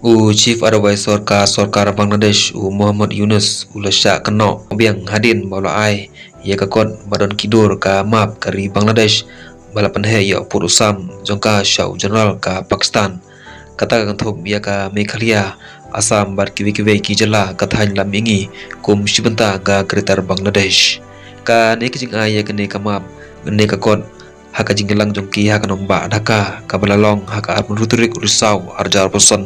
Chief Advisor ka Sarkar Bangladesh Muhammad Yunus ulasya keno biang hadin bala ai ya ka kon Badan Kidur ka map kari Bangladesh balapan he ya purusam jongka Shau General ka Pakistan kata kan thop ya ka Meghalaya Assam bar kiwi ki jala kathain lamingi kum shibanta ga Greater Bangladesh ka ne kijing ai ya ka ne ka map ne ka kon haka jinglang jongki haka nomba Dhaka kabalalong haka armun ruturik urisau arjar person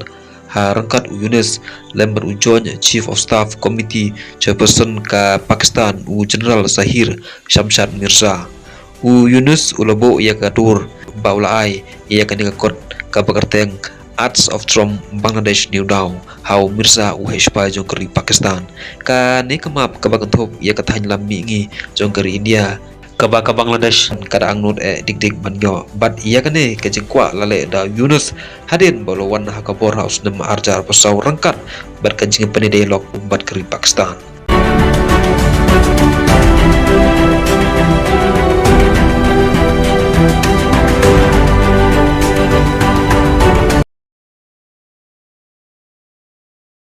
Rangkat Yunus lembar ujonya Chief of Staff Committee Chairperson ka Pakistan General Zahir Shamshad Mirza Yunus ulabo ia kadur baulai ia kan kot ka bakarteng Arts of Trom Bangladesh New Daw Hau Mirza Heshpa jongkeri Pakistan ka ne kamap ka bagantop ia kathain lammi jongkeri India kaba ka Bangladesh kada angnut dik banyo bat iya kane ke jengkwa lale da Yunus hadin bolo wan ha kabor house nem arjar pasau rangkat bat kanjing penedai lok bat keri Pakistan.